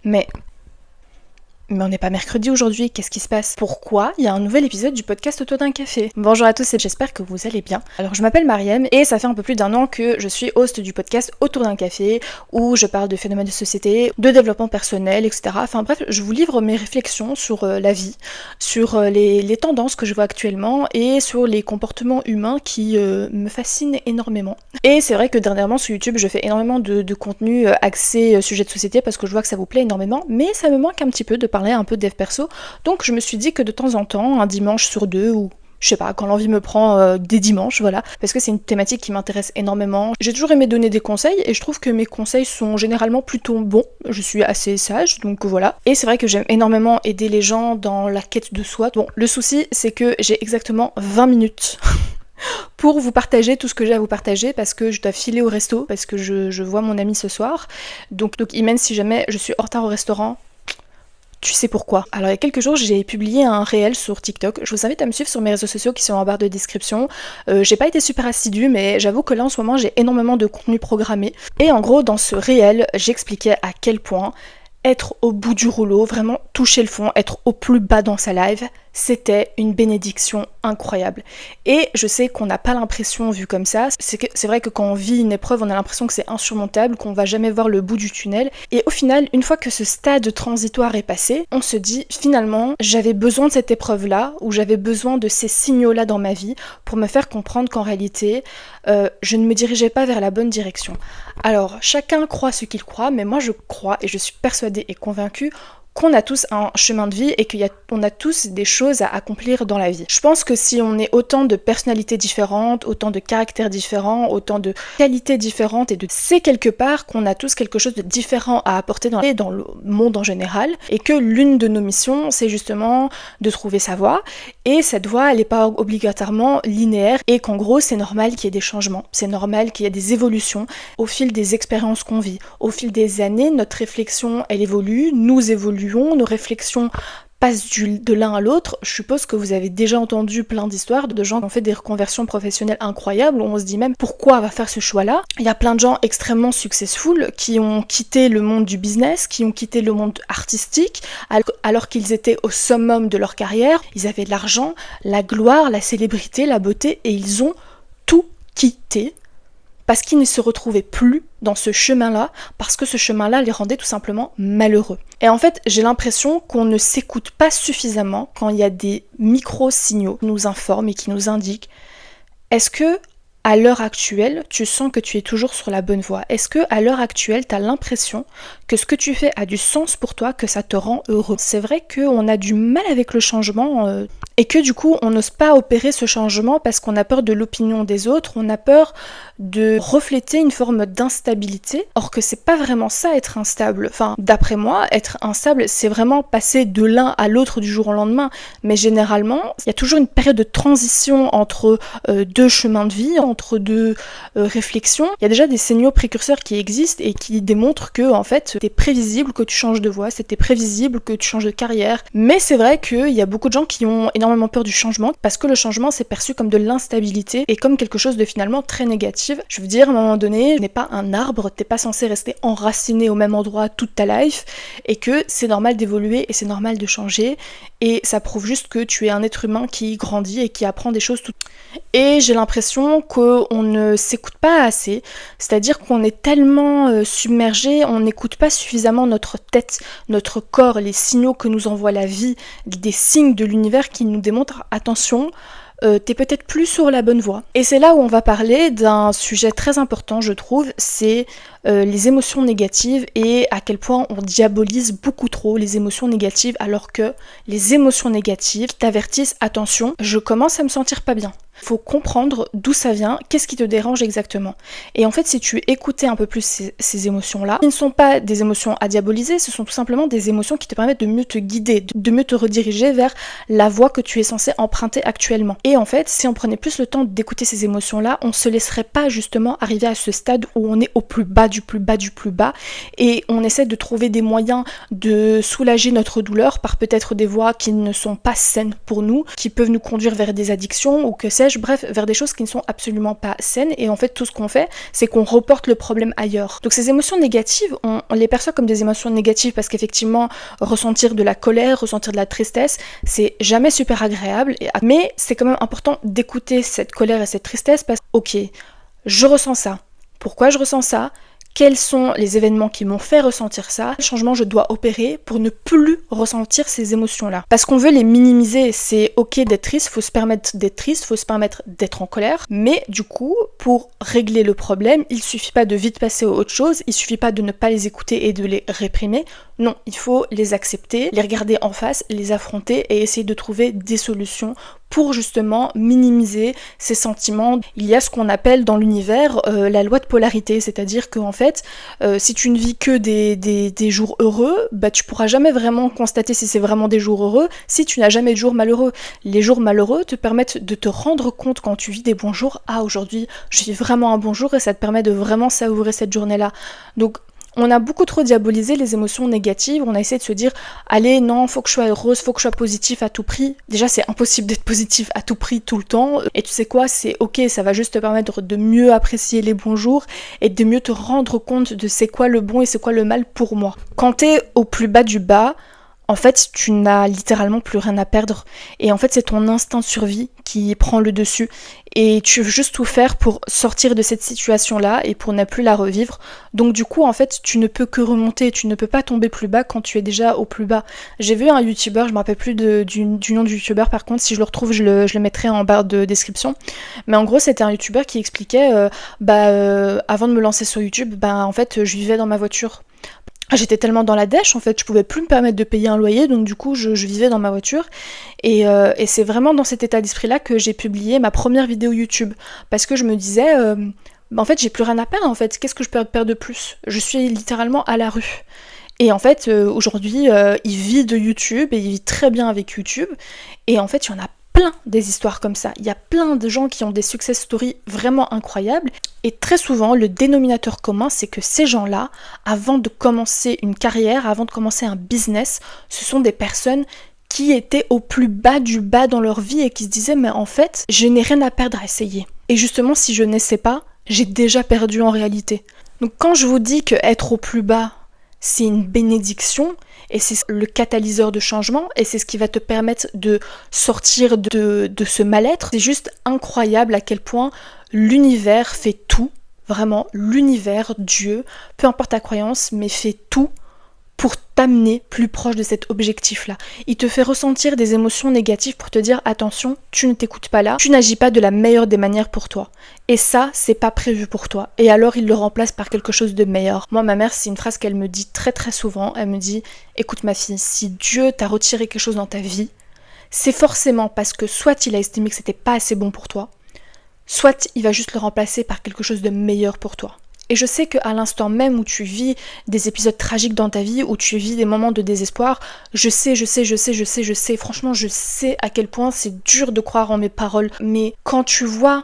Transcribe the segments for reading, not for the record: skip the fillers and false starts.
Mais on n'est pas mercredi aujourd'hui, qu'est-ce qui se passe? Pourquoi il y a un nouvel épisode du podcast Autour d'un café? Bonjour à tous et j'espère que vous allez bien. Alors je m'appelle Mariam et ça fait un peu plus d'1 an que je suis host du podcast Autour d'un café où je parle de phénomènes de société, de développement personnel, etc. Enfin bref, je vous livre mes réflexions sur la vie, sur les tendances que je vois actuellement et sur les comportements humains qui me fascinent énormément. Et c'est vrai que dernièrement sur YouTube je fais énormément de contenu axé sujet de société parce que je vois que ça vous plaît énormément, mais ça me manque un petit peu de parler un peu de dev perso, donc je me suis dit que de temps en temps, un dimanche sur deux, ou je sais pas, quand l'envie me prend des dimanches, voilà, parce que c'est une thématique qui m'intéresse énormément. J'ai toujours aimé donner des conseils, et je trouve que mes conseils sont généralement plutôt bons, je suis assez sage, donc voilà. Et c'est vrai que j'aime énormément aider les gens dans la quête de soi. Bon, le souci, c'est que j'ai exactement 20 minutes pour vous partager tout ce que j'ai à vous partager parce que je dois filer au resto, parce que je vois mon ami ce soir. Donc Imen, si jamais je suis en retard au restaurant, tu sais pourquoi. Alors il y a quelques jours, j'ai publié un réel sur TikTok. Je vous invite à me suivre sur mes réseaux sociaux qui sont en barre de description. J'ai pas été super assidue, mais j'avoue que là en ce moment, j'ai énormément de contenu programmé. Et en gros, dans ce réel, j'expliquais à quel point être au bout du rouleau, vraiment toucher le fond, être au plus bas dans sa live, c'était une bénédiction incroyable. Et je sais qu'on n'a pas l'impression vu comme ça, c'est vrai que quand on vit une épreuve, on a l'impression que c'est insurmontable, qu'on va jamais voir le bout du tunnel. Et au final, une fois que ce stade transitoire est passé, on se dit finalement, j'avais besoin de cette épreuve-là, ou j'avais besoin de ces signaux-là dans ma vie pour me faire comprendre qu'en réalité, je ne me dirigeais pas vers la bonne direction. Alors, chacun croit ce qu'il croit, mais moi je crois et je suis persuadée et convaincue qu'on a tous un chemin de vie et qu'on a tous des choses à accomplir dans la vie. Je pense que si on est autant de personnalités différentes, autant de caractères différents, autant de qualités différentes et c'est quelque part qu'on a tous quelque chose de différent à apporter dans le monde en général et que l'une de nos missions, c'est justement de trouver sa voie et cette voie, elle n'est pas obligatoirement linéaire et qu'en gros, c'est normal qu'il y ait des changements, c'est normal qu'il y ait des évolutions au fil des expériences qu'on vit. Au fil des années, notre réflexion, elle évolue, nous évoluons, nos réflexions passent de l'un à l'autre. Je suppose que vous avez déjà entendu plein d'histoires de gens qui ont fait des reconversions professionnelles incroyables, où on se dit même pourquoi on va faire ce choix-là. Il y a plein de gens extrêmement successful qui ont quitté le monde du business, qui ont quitté le monde artistique, alors qu'ils étaient au summum de leur carrière. Ils avaient de l'argent, la gloire, la célébrité, la beauté, et ils ont tout quitté parce qu'ils ne se retrouvaient plus dans ce chemin-là, parce que ce chemin-là les rendait tout simplement malheureux. Et en fait, j'ai l'impression qu'on ne s'écoute pas suffisamment quand il y a des micro-signaux qui nous informent et qui nous indiquent est-ce que, à l'heure actuelle, tu sens que tu es toujours sur la bonne voie? Est-ce que, à l'heure actuelle, tu as l'impression que ce que tu fais a du sens pour toi, que ça te rend heureux? C'est vrai qu'on a du mal avec le changement et que du coup, on n'ose pas opérer ce changement parce qu'on a peur de l'opinion des autres, on a peur de refléter une forme d'instabilité, or que c'est pas vraiment ça être instable. Enfin, d'après moi, être instable, c'est vraiment passer de l'un à l'autre du jour au lendemain, mais généralement, il y a toujours une période de transition entre deux chemins de vie, entre deux réflexions. Il y a déjà des signaux précurseurs qui existent et qui démontrent que, en fait, c'était prévisible que tu changes de voie, c'était prévisible que tu changes de carrière, mais c'est vrai qu'il y a beaucoup de gens qui ont énormément peur du changement, parce que le changement, c'est perçu comme de l'instabilité et comme quelque chose de finalement très négatif. Je veux dire, à un moment donné, tu n'es pas un arbre, t'es pas censé rester enraciné au même endroit toute ta life, et que c'est normal d'évoluer et c'est normal de changer, et ça prouve juste que tu es un être humain qui grandit et qui apprend des choses tout. Et j'ai l'impression qu'on ne s'écoute pas assez, c'est-à-dire qu'on est tellement submergé, on n'écoute pas suffisamment notre tête, notre corps, les signaux que nous envoie la vie, des signes de l'univers qui nous démontrent attention, t'es peut-être plus sur la bonne voie. Et c'est là où on va parler d'un sujet très important, je trouve, c'est les émotions négatives et à quel point on diabolise beaucoup trop les émotions négatives alors que les émotions négatives t'avertissent, attention, je commence à me sentir pas bien. Faut comprendre d'où ça vient, qu'est-ce qui te dérange exactement. Et en fait, si tu écoutais un peu plus ces émotions-là, ce ne sont pas des émotions à diaboliser, ce sont tout simplement des émotions qui te permettent de mieux te guider, de mieux te rediriger vers la voie que tu es censé emprunter actuellement. Et en fait, si on prenait plus le temps d'écouter ces émotions-là, on se laisserait pas justement arriver à ce stade où on est au plus bas du plus bas du plus bas, et on essaie de trouver des moyens de soulager notre douleur par peut-être des voies qui ne sont pas saines pour nous, qui peuvent nous conduire vers des addictions ou que sais-je, bref, vers des choses qui ne sont absolument pas saines, et en fait tout ce qu'on fait, c'est qu'on reporte le problème ailleurs. Donc ces émotions négatives, on les perçoit comme des émotions négatives parce qu'effectivement, ressentir de la colère, ressentir de la tristesse, c'est jamais super agréable, mais c'est quand même important d'écouter cette colère et cette tristesse parce que, ok, je ressens ça. Pourquoi je ressens ça ? Quels sont les événements qui m'ont fait ressentir ça ? Quel changement je dois opérer pour ne plus ressentir ces émotions-là ? Parce qu'on veut les minimiser, c'est ok d'être triste, faut se permettre d'être triste, faut se permettre d'être en colère, mais du coup, pour régler le problème, il suffit pas de vite passer à autre chose, il suffit pas de ne pas les écouter et de les réprimer, non, il faut les accepter, les regarder en face, les affronter et essayer de trouver des solutions pour justement minimiser ces sentiments. Il y a ce qu'on appelle dans l'univers la loi de polarité, c'est-à-dire qu'en fait, si tu ne vis que des jours heureux, bah tu pourras jamais vraiment constater si c'est vraiment des jours heureux, si tu n'as jamais de jours malheureux. Les jours malheureux te permettent de te rendre compte quand tu vis des bons jours, ah aujourd'hui je vis vraiment un bon jour, et ça te permet de vraiment savourer cette journée-là. Donc on a beaucoup trop diabolisé les émotions négatives, on a essayé de se dire « Allez, non, faut que je sois heureuse, faut que je sois positif à tout prix ». Déjà, c'est impossible d'être positif à tout prix tout le temps. Et tu sais quoi, c'est ok, ça va juste te permettre de mieux apprécier les bons jours et de mieux te rendre compte de c'est quoi le bon et c'est quoi le mal pour moi. Quand t'es au plus bas du bas, en fait, tu n'as littéralement plus rien à perdre. Et en fait, c'est ton instinct de survie qui prend le dessus. Et tu veux juste tout faire pour sortir de cette situation-là et pour ne plus la revivre. Donc du coup, en fait, tu ne peux que remonter. Tu ne peux pas tomber plus bas quand tu es déjà au plus bas. J'ai vu un youtubeur, je me rappelle plus du nom du youtubeur, par contre, si je le retrouve, je le mettrai en barre de description. Mais en gros, c'était un youtubeur qui expliquait, avant de me lancer sur YouTube, en fait, je vivais dans ma voiture. J'étais tellement dans la dèche, en fait, je pouvais plus me permettre de payer un loyer, donc du coup, je vivais dans ma voiture. Et c'est vraiment dans cet état d'esprit-là que j'ai publié ma première vidéo YouTube. Parce que je me disais, en fait, j'ai plus rien à perdre, en fait. Qu'est-ce que je peux perdre de plus ? Je suis littéralement à la rue. Et en fait, aujourd'hui, il vit de YouTube, et il vit très bien avec YouTube. Et en fait, il y en a plein des histoires comme ça. Il y a plein de gens qui ont des success stories vraiment incroyables. Et très souvent, le dénominateur commun, c'est que ces gens-là, avant de commencer une carrière, avant de commencer un business, ce sont des personnes qui étaient au plus bas du bas dans leur vie et qui se disaient « mais en fait, je n'ai rien à perdre à essayer ». Et justement, si je n'essaie pas, j'ai déjà perdu en réalité. Donc quand je vous dis que être au plus bas, c'est une bénédiction, et c'est le catalyseur de changement, et c'est ce qui va te permettre de sortir de ce mal-être. C'est juste incroyable à quel point l'univers fait tout, vraiment, l'univers, Dieu, peu importe ta croyance, mais fait tout pour t'amener plus proche de cet objectif-là. Il te fait ressentir des émotions négatives pour te dire « attention, tu ne t'écoutes pas là, tu n'agis pas de la meilleure des manières pour toi. » Et ça, c'est pas prévu pour toi. Et alors, il le remplace par quelque chose de meilleur. Moi, ma mère, c'est une phrase qu'elle me dit très très souvent. Elle me dit « écoute ma fille, si Dieu t'a retiré quelque chose dans ta vie, c'est forcément parce que soit il a estimé que c'était pas assez bon pour toi, soit il va juste le remplacer par quelque chose de meilleur pour toi. » Et je sais qu'à l'instant même où tu vis des épisodes tragiques dans ta vie, où tu vis des moments de désespoir, je sais, franchement je sais à quel point c'est dur de croire en mes paroles. Mais quand tu vois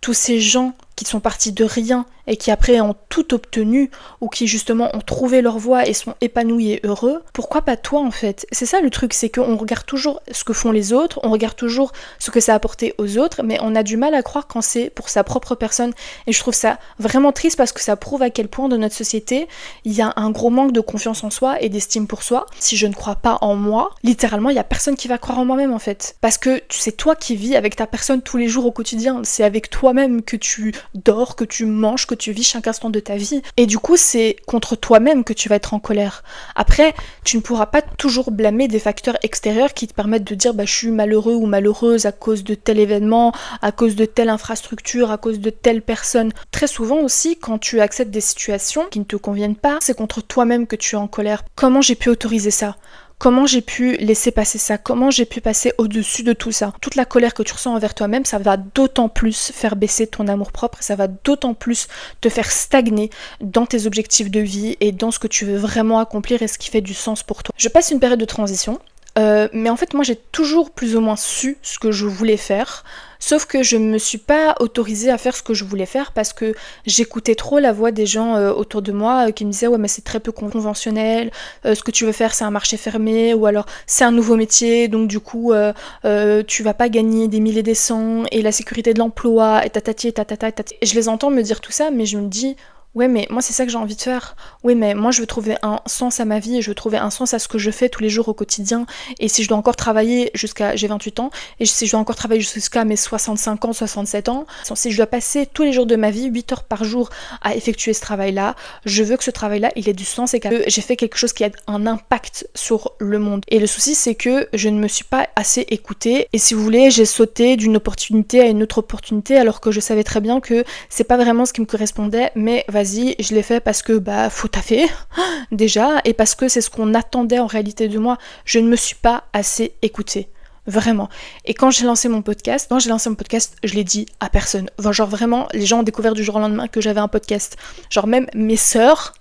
tous ces gens qui sont partis de rien et qui après ont tout obtenu, ou qui justement ont trouvé leur voie et sont épanouis et heureux, pourquoi pas toi en fait ? C'est ça le truc, c'est qu'on regarde toujours ce que font les autres, on regarde toujours ce que ça a apporté aux autres, mais on a du mal à croire quand c'est pour sa propre personne. Et je trouve ça vraiment triste parce que ça prouve à quel point dans notre société, il y a un gros manque de confiance en soi et d'estime pour soi. Si je ne crois pas en moi, littéralement, il y a personne qui va croire en moi-même en fait. Parce que c'est toi qui vis avec ta personne tous les jours au quotidien, c'est avec toi-même que tu dors, que tu manges, que tu vis chaque instant de ta vie. Et du coup, c'est contre toi-même que tu vas être en colère. Après, tu ne pourras pas toujours blâmer des facteurs extérieurs qui te permettent de dire je suis malheureux ou malheureuse à cause de tel événement, à cause de telle infrastructure, à cause de telle personne. Très souvent aussi, quand tu acceptes des situations qui ne te conviennent pas, c'est contre toi-même que tu es en colère. Comment j'ai pu autoriser ça ? Comment j'ai pu laisser passer ça ? Comment j'ai pu passer au-dessus de tout ça ? Toute la colère que tu ressens envers toi-même, ça va d'autant plus faire baisser ton amour-propre, ça va d'autant plus te faire stagner dans tes objectifs de vie et dans ce que tu veux vraiment accomplir et ce qui fait du sens pour toi. Je passe une période de transition. Mais en fait, moi, j'ai toujours plus ou moins su ce que je voulais faire. Sauf que je me suis pas autorisée à faire ce que je voulais faire parce que j'écoutais trop la voix des gens autour de moi qui me disaient ouais mais c'est très peu conventionnel, ce que tu veux faire c'est un marché fermé ou alors c'est un nouveau métier donc du coup tu vas pas gagner des milliers des cents et la sécurité de l'emploi et tatati et tatata et tatati. Et je les entends me dire tout ça mais je me dis ouais mais moi c'est ça que j'ai envie de faire. Oui mais moi je veux trouver un sens à ma vie, je veux trouver un sens à ce que je fais tous les jours au quotidien et si je dois encore travailler jusqu'à... J'ai 28 ans et si je dois encore travailler jusqu'à mes 65 ans, 67 ans, si je dois passer tous les jours de ma vie 8 heures par jour à effectuer ce travail-là, je veux que ce travail-là il ait du sens et que j'ai fait quelque chose qui a un impact sur le monde. Et le souci c'est que je ne me suis pas assez écoutée et si vous voulez j'ai sauté d'une opportunité à une autre opportunité alors que je savais très bien que c'est pas vraiment ce qui me correspondait mais vas-y je l'ai fait parce que bah faut taffer déjà et parce que c'est ce qu'on attendait en réalité de moi. Je ne me suis pas assez écoutée. Vraiment. Et quand j'ai lancé mon podcast, je l'ai dit à personne. Enfin, genre vraiment, les gens ont découvert du jour au lendemain que j'avais un podcast. Genre même mes sœurs,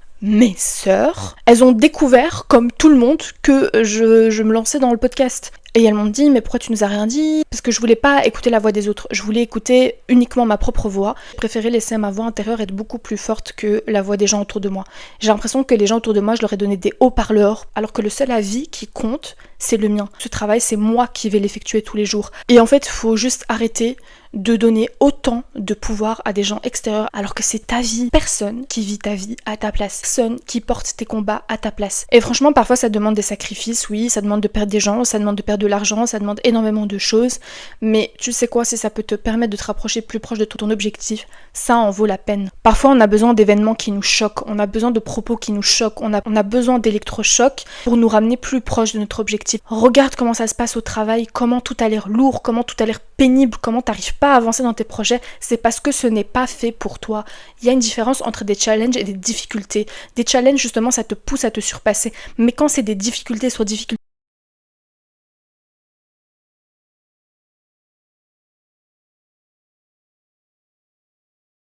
elles ont découvert, comme tout le monde, que je me lançais dans le podcast. Et elles m'ont dit, mais pourquoi tu nous as rien dit? Parce que je voulais pas écouter la voix des autres, je voulais écouter uniquement ma propre voix. Je préférais laisser ma voix intérieure être beaucoup plus forte que la voix des gens autour de moi. J'ai l'impression que les gens autour de moi, je leur ai donné des haut-parleurs, alors que le seul avis qui compte, c'est le mien. Ce travail, c'est moi qui vais l'effectuer tous les jours. Et en fait, il faut juste arrêter de donner autant de pouvoir à des gens extérieurs alors que c'est ta vie. Personne qui vit ta vie à ta place. Personne qui porte tes combats à ta place. Et franchement, parfois ça demande des sacrifices, oui, ça demande de perdre des gens, ça demande de perdre de l'argent, ça demande énormément de choses. Mais tu sais quoi, si ça peut te permettre de te rapprocher plus proche de ton objectif, ça en vaut la peine. Parfois on a besoin d'événements qui nous choquent, on a besoin de propos qui nous choquent, on a besoin d'électrochocs pour nous ramener plus proche de notre objectif. Regarde comment ça se passe au travail, comment tout a l'air lourd, comment tout a l'air pénible, comment t'arrives pas à avancer dans tes projets, c'est parce que ce n'est pas fait pour toi. Il y a une différence entre des challenges et des difficultés. Des challenges, justement, ça te pousse à te surpasser. Mais quand c'est des difficultés sur difficultés,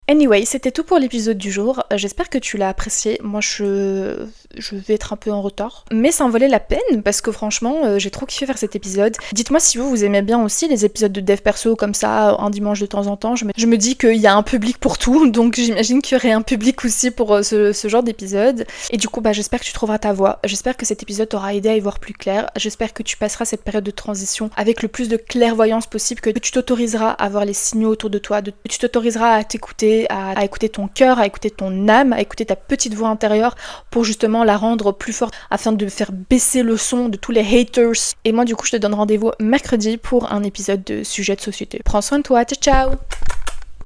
anyway, c'était tout pour l'épisode du jour. J'espère que tu l'as apprécié. Moi, je vais être un peu en retard. Mais ça en valait la peine parce que franchement, j'ai trop kiffé faire cet épisode. Dites-moi si vous aimez bien aussi les épisodes de dev perso comme ça, un dimanche de temps en temps. Je me dis qu'il y a un public pour tout, donc j'imagine qu'il y aurait un public aussi pour ce genre d'épisode. Et du coup, bah, j'espère que tu trouveras ta voix. J'espère que cet épisode t'aura aidé à y voir plus clair. J'espère que tu passeras cette période de transition avec le plus de clairvoyance possible, que tu t'autoriseras à voir les signaux autour de toi, que tu t'autoriseras à t'écouter, à écouter ton cœur, à écouter ton âme, à écouter ta petite voix intérieure pour justement la rendre plus forte afin de faire baisser le son de tous les haters. Et moi du coup je te donne rendez-vous mercredi pour un épisode de Sujet de société. Prends soin de toi, ciao ciao.